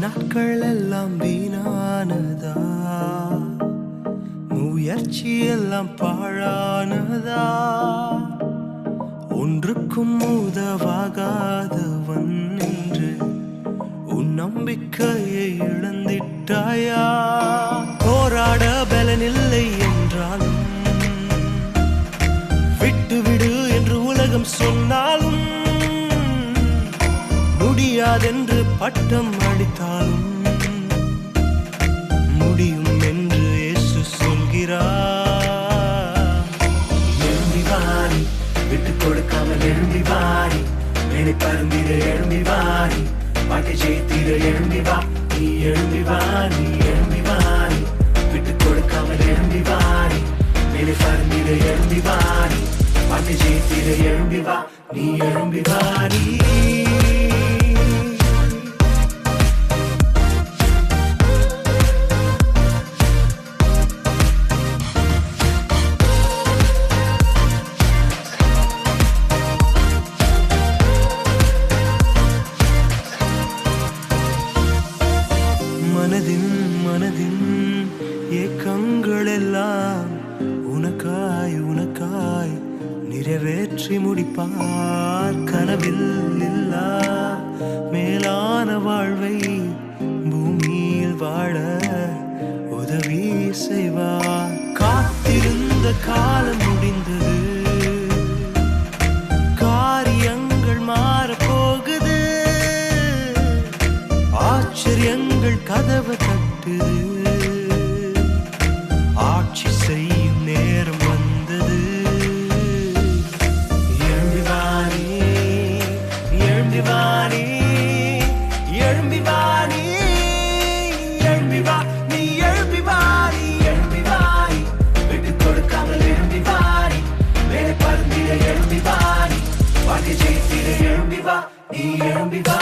நாட்கள் எல்லாம் வீணானதா, முயற்சி எல்லாம் பாழானதா, ஒன்றுக்கும் உதவாகாதவன் என்று உன் நம்பிக்கையை இழந்திட்டாயா? போராட பலனில்லை என்றாலும், விட்டுவிடு என்று உலகம் சொன்னாலும், முடியாதென்று பட்டம் அளித்தாலும் முடியும் என்று இயேசு சொல்கிறார். எழும்பி வாரி, விட்டு கொடுக்காமல் எழும்பி வாரி, மேலே பருந்திட எழும்பி வாரி, பாட்டை ஜெயித்திட எழும்பி வா. நீ எழும்பி வா, நீ எழும்பி வாரி, விட்டு கொடுக்காமல் எழும்பி வாரி, மேலே பருந்திட எழும்பி வாரி, பாட்டை ஜெயித்திட எழும்பி வா. நீ எழும்பி வாரி. மனதின் ஏக்கங்கள் எல்லாம் உனக்காய் உனக்காய் நிறைவேற்றி முடிப்பார். கனவில் இல்லா மேலான வாழ்வை பூமியில் வாழ உதவி செய்வார். காத்திருந்த காலம் முடிந்தது, காரியங்கள் மாறப்போகுது, ஆச்சரியங்கள் கதவை தட்டுது, ஆட்சி செய்யும் நேரம் வந்தது. எழும்பி வாரி, எழும்பி வாரி, எழும்பி வாரி, எழும்பி வா. நீ எழும்பி வாரி, எழும்பி வாரி, விட்டு கொடுக்காமல் எழும்பி வாரி, மேலே பருந்திட எழும்பி வாரி, வாழ்க்கை ஜெயித்திட எழும்பி வா. நீ எழும்பி வா.